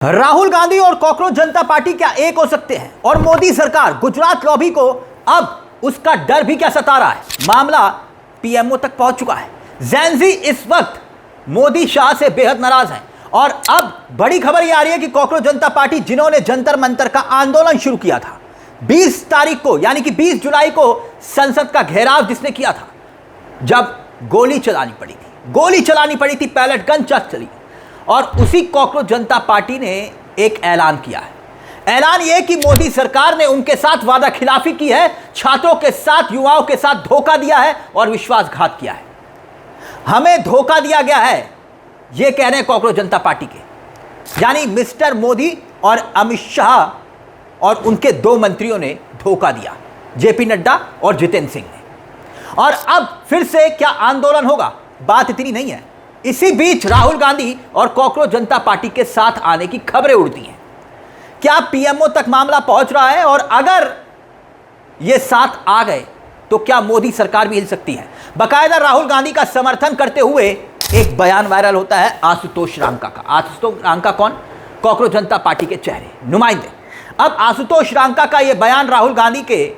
राहुल गांधी और कॉकरोच जनता पार्टी क्या एक हो सकते हैं? और मोदी सरकार गुजरात लॉबी को अब उसका डर भी क्या सता रहा है? मामला पीएमओ तक पहुंच चुका है। जेन ज़ी इस वक्त मोदी शाह से बेहद नाराज हैं और अब बड़ी खबर यह आ रही है कि कॉकरोच जनता पार्टी, जिन्होंने जंतर मंतर का आंदोलन शुरू किया था 20 तारीख को, यानी कि 20 जुलाई को संसद का घेराव जिसने किया था, जब गोली चलानी पड़ी थी, पैलेट गन चली, और उसी कॉकरोच जनता पार्टी ने एक ऐलान किया है। ऐलान यह कि मोदी सरकार ने उनके साथ वादा खिलाफी की है, छात्रों के साथ, युवाओं के साथ धोखा दिया है और विश्वासघात किया है। हमें धोखा दिया गया है, यह कह रहे हैं कॉकरोच जनता पार्टी के, यानी मिस्टर मोदी और अमित शाह और उनके 2 मंत्रियों ने धोखा दिया, जेपी नड्डा और जितेंद्र सिंह ने। और अब फिर से क्या आंदोलन होगा? बात इतनी नहीं है। इसी बीच राहुल गांधी और कॉकरोच जनता पार्टी के साथ आने की खबरें उड़ती हैं। क्या पीएमओ तक मामला पहुंच रहा है? और अगर ये साथ आ गए तो क्या मोदी सरकार भी हिल सकती है? बाकायदा राहुल गांधी का समर्थन करते हुए एक बयान वायरल होता है आशुतोष रांका का। आशुतोष रांका कौन? कॉकरोच जनता पार्टी के चेहरे, नुमाइंदे। अब आशुतोष रांका का यह बयान राहुल गांधी के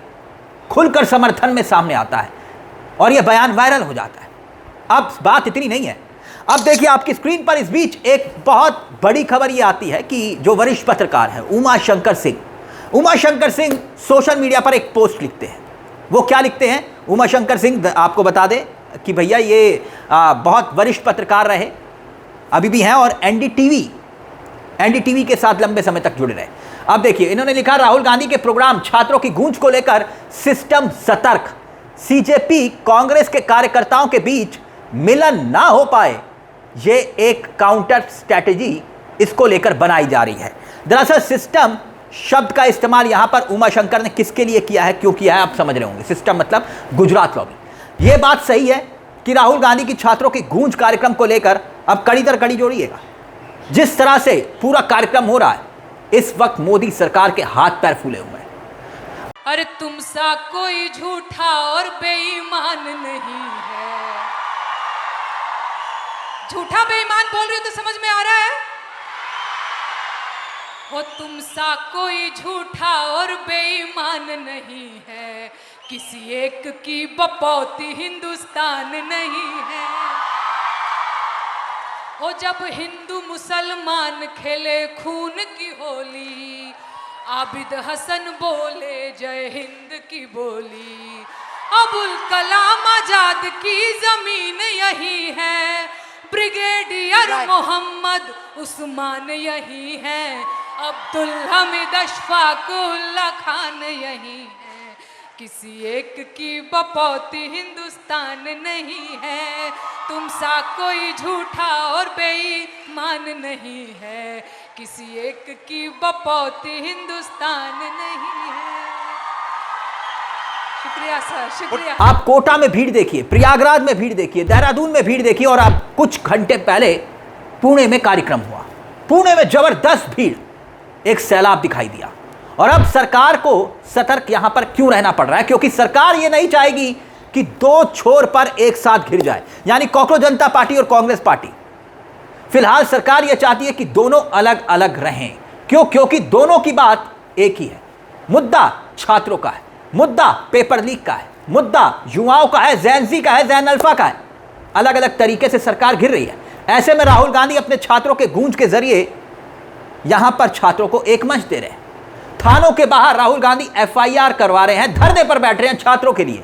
खुलकर समर्थन में सामने आता है और यह बयान वायरल हो जाता है। अब बात इतनी नहीं है। अब देखिए आपकी स्क्रीन पर इस बीच एक बहुत बड़ी खबर यह आती है कि जो वरिष्ठ पत्रकार है उमा शंकर सिंह सोशल मीडिया पर एक पोस्ट लिखते हैं। वो क्या लिखते हैं? उमा शंकर सिंह, आपको बता दें कि भैया ये बहुत वरिष्ठ पत्रकार रहे, अभी भी हैं, और एनडीटीवी के साथ लंबे समय तक जुड़े रहे। अब देखिए इन्होंने लिखा, राहुल गांधी के प्रोग्राम छात्रों की गूंज को लेकर सिस्टम सतर्क, सीजेपी कांग्रेस के कार्यकर्ताओं के बीच मिलन ना हो पाए, ये एक काउंटर स्ट्रैटेजी इसको लेकर बनाई जा रही है। दरअसल सिस्टम शब्द का इस्तेमाल यहां पर उमा शंकर ने किसके लिए किया है, क्यों किया है, आप समझ रहे होंगे। सिस्टम मतलब गुजरात लॉबी। यह बात सही है कि राहुल गांधी की छात्रों की गूंज कार्यक्रम को लेकर अब कड़ी दर कड़ी जोड़िएगा। जिस तरह से पूरा कार्यक्रम हो रहा है, इस वक्त मोदी सरकार के हाथ पैर फूले हुए हैं। अरे तुम सा कोई झूठा और बेईमान नहीं है। झूठा बेईमान बोल रही हो तो समझ में आ रहा है? हो तुम सा कोई झूठा और बेईमान नहीं है, किसी एक की बपौती हिंदुस्तान नहीं है। हो जब हिंदू मुसलमान खेले खून की होली, आबिद हसन बोले जय हिंद की बोली, अबुल कलाम आजाद की जमीन यही है, ब्रिगेडियर मोहम्मद उस्मान यही है, अब्दुल हमीद अशफाकुल्ला खान यही है, किसी एक की बपौती हिंदुस्तान नहीं है। तुम सा कोई झूठा और बेईमान नहीं है, किसी एक की बपौती हिंदुस्तान नहीं है। शुक्रिया सर, शुक्रिया। आप कोटा में भीड़ देखिए, प्रयागराज में भीड़ देखिए, देहरादून में भीड़ देखिए, और आप कुछ घंटे पहले पुणे में कार्यक्रम हुआ। पुणे में जबरदस्त भीड़, एक सैलाब दिखाई दिया। और अब सरकार को सतर्क यहां पर क्यों रहना पड़ रहा है? क्योंकि सरकार ये नहीं चाहेगी कि 2 छोर पर एक साथ घिर जाए, यानी कॉकरोच जनता पार्टी और कांग्रेस पार्टी। फिलहाल सरकार यह चाहती है कि दोनों अलग अलग रहें। क्यों? क्योंकि दोनों की बात एक ही है। मुद्दा छात्रों का है, मुद्दा पेपर लीक का है, मुद्दा युवाओं का है, जेन ज़ी का है, जेन अल्फा का है। अलग अलग तरीके से सरकार घिर रही है। ऐसे में राहुल गांधी अपने छात्रों के गूंज के जरिए यहां पर छात्रों को एक मंच दे रहे हैं। थानों के बाहर राहुल गांधी एफआईआर करवा रहे हैं, धरने पर बैठ रहे हैं छात्रों के लिए।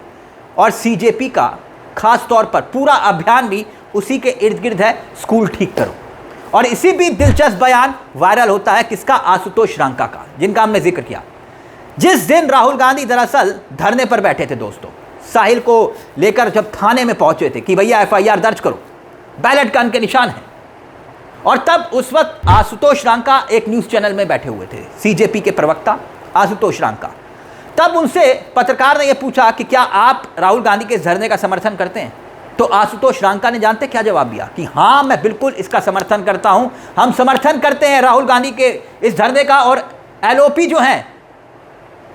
और सीजेपी का खास तौर पर पूरा अभियान भी उसी के इर्द गिर्द है, स्कूल ठीक करो। और इसी बीच दिलचस्प बयान वायरल होता है किसका? आशुतोष रांका का, जिनका हमने जिक्र किया। जिस दिन राहुल गांधी दरअसल धरने पर बैठे थे दोस्तों, साहिल को लेकर जब थाने में पहुंचे थे कि भैया एफआईआर दर्ज करो, बैलेट गन के निशान है, और तब उस वक्त आशुतोष रांका एक न्यूज़ चैनल में बैठे हुए थे, सीजेपी के प्रवक्ता आशुतोष रांका। तब उनसे पत्रकार ने यह पूछा कि क्या आप राहुल गांधी के धरने का समर्थन करते हैं? तो आशुतोष रांका ने जानते क्या जवाब दिया? कि हाँ, मैं बिल्कुल इसका समर्थन करता हूं, हम समर्थन करते हैं राहुल गांधी के इस धरने का। और एलओपी जो है,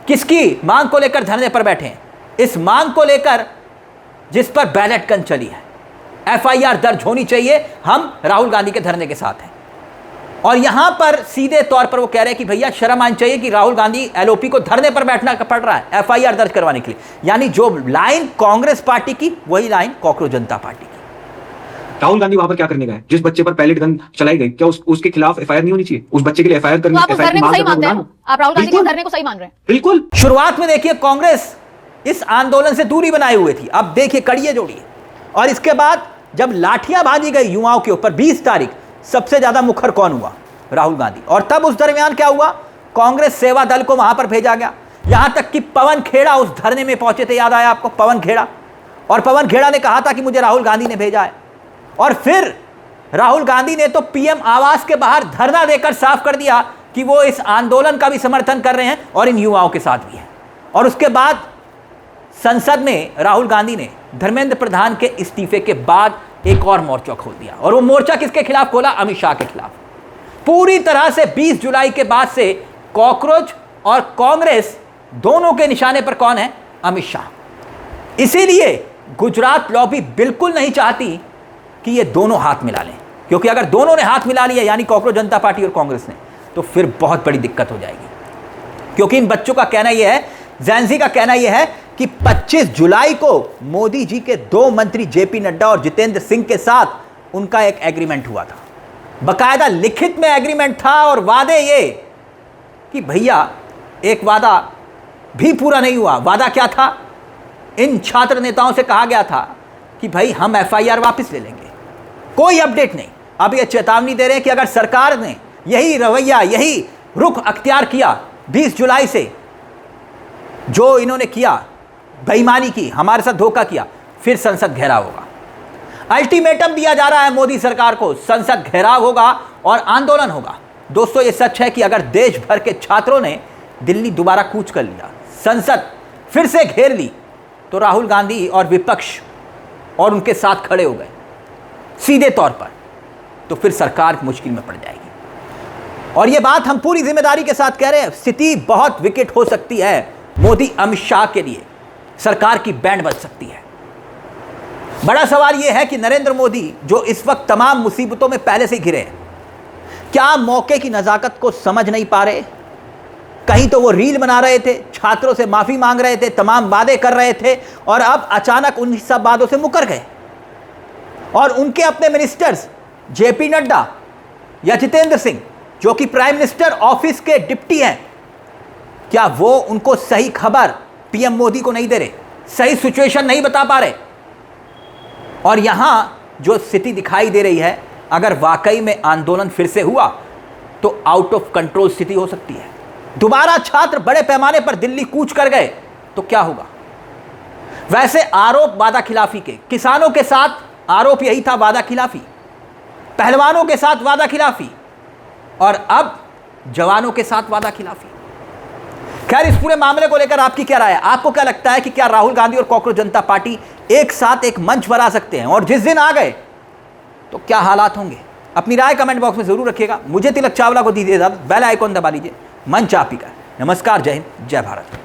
किसकी मांग को लेकर धरने पर बैठे हैं? इस मांग को लेकर जिस पर बैलेट गन चली है, एफआईआर दर्ज होनी चाहिए, हम राहुल गांधी के धरने के साथ हैं। और यहां पर सीधे तौर पर वो कह रहे हैं कि भैया शर्म आनी चाहिए कि राहुल गांधी एलओपी को धरने पर बैठना पड़ रहा है एफआईआर दर्ज करवाने के लिए। यानी जो लाइन कांग्रेस पार्टी की वही लाइन कॉकरोच जनता पार्टी की। राहुल गांधी वहां पर क्या करने गए? जिस बच्चे पर पैलेट गन चलाई गई, क्या उसके खिलाफ एफआईआर नहीं होनी चाहिए? उस बच्चे के लिए एफआईआर करनी, तो आप उस धरने को सही मानते हैं? आप राहुल गांधी के धरने को सही मान रहे हैं? बिल्कुल। शुरुआत में देखिए कांग्रेस इस आंदोलन से दूरी बनाए हुए थी, अब देखिए कड़िए जोड़िए। और इसके बाद जब लाठियां भाजी गई युवाओं के ऊपर 20 तारीख, सबसे ज्यादा मुखर कौन हुआ? राहुल गांधी। और तब उस दरमियान क्या हुआ? कांग्रेस सेवा दल को वहां पर भेजा गया, यहां तक कि पवन खेड़ा उस धरने में पहुंचे थे, याद आया आपको पवन खेड़ा? और पवन खेड़ा ने कहा था कि मुझे राहुल गांधी ने भेजा है। और फिर राहुल गांधी ने तो पीएम आवास के बाहर धरना देकर साफ कर दिया कि वो इस आंदोलन का भी समर्थन कर रहे हैं और इन युवाओं के साथ भी हैं। और उसके बाद संसद में राहुल गांधी ने धर्मेंद्र प्रधान के इस्तीफे के बाद एक और मोर्चा खोल दिया। और वो मोर्चा किसके खिलाफ खोला? अमित शाह के खिलाफ। पूरी तरह से 20 जुलाई के बाद से कॉकरोच और कांग्रेस दोनों के निशाने पर कौन है? अमित शाह। इसीलिए गुजरात लॉबी बिल्कुल नहीं चाहती कि ये दोनों हाथ मिला लें, क्योंकि अगर दोनों ने हाथ मिला लिया यानी कॉकरोच जनता पार्टी और कांग्रेस ने, तो फिर बहुत बड़ी दिक्कत हो जाएगी। क्योंकि इन बच्चों का कहना यह है, जैनजी का कहना यह है कि 25 जुलाई को मोदी जी के 2 मंत्री जेपी नड्डा और जितेंद्र सिंह के साथ उनका एक एग्रीमेंट हुआ था, बकायदा लिखित में एग्रीमेंट था। और वादे ये कि भैया एक वादा भी पूरा नहीं हुआ। वादा क्या था? इन छात्र नेताओं से कहा गया था कि भाई हम एफआईआर वापस ले लेंगे। कोई अपडेट नहीं। अब ये चेतावनी दे रहे हैं कि अगर सरकार ने यही रवैया, यही रुख अख्तियार किया 20 जुलाई से, जो इन्होंने किया, बेईमानी की, हमारे साथ धोखा किया, फिर संसद घेराव होगा। अल्टीमेटम दिया जा रहा है मोदी सरकार को, संसद घेराव होगा और आंदोलन होगा। दोस्तों ये सच है कि अगर देश भर के छात्रों ने दिल्ली दोबारा कूच कर लिया, संसद फिर से घेर ली, तो राहुल गांधी और विपक्ष और उनके साथ खड़े हो गए सीधे तौर पर, तो फिर सरकार मुश्किल में पड़ जाएगी। और ये बात हम पूरी जिम्मेदारी के साथ कह रहे हैं। स्थिति बहुत विकट हो सकती है मोदी अमित शाह के लिए, सरकार की बैंड बज सकती है। बड़ा सवाल यह है कि नरेंद्र मोदी जो इस वक्त तमाम मुसीबतों में पहले से घिरे हैं, क्या मौके की नजाकत को समझ नहीं पा रहे? कहीं तो वो रील बना रहे थे, छात्रों से माफी मांग रहे थे, तमाम वादे कर रहे थे, और अब अचानक उन सब वादों से मुकर गए। और उनके अपने मिनिस्टर्स जेपी नड्डा या जितेंद्र सिंह, जो कि प्राइम मिनिस्टर ऑफिस के डिप्टी हैं, क्या वो उनको सही खबर पीएम मोदी को नहीं दे रहे, सही सिचुएशन नहीं बता पा रहे? और यहां जो स्थिति दिखाई दे रही है, अगर वाकई में आंदोलन फिर से हुआ तो आउट ऑफ कंट्रोल स्थिति हो सकती है। दोबारा छात्र बड़े पैमाने पर दिल्ली कूच कर गए तो क्या होगा? वैसे आरोप वादा खिलाफी के, किसानों के साथ आरोप यही था वादा खिलाफी, पहलवानों के साथ वादा खिलाफी, और अब जवानों के साथ वादा खिलाफी। खैर, इस पूरे मामले को लेकर आपकी क्या राय है? आपको क्या लगता है कि क्या राहुल गांधी और कॉकरोच जनता पार्टी एक साथ एक मंच पर आ सकते हैं? और जिस दिन आ गए तो क्या हालात होंगे? अपनी राय कमेंट बॉक्स में जरूर रखिएगा। मुझे तिलक चावला को दीजिए इजाजत। बेल आइकॉन दबा लीजिए। मंच आप ही का। नमस्कार, जय हिंद, जय भारत।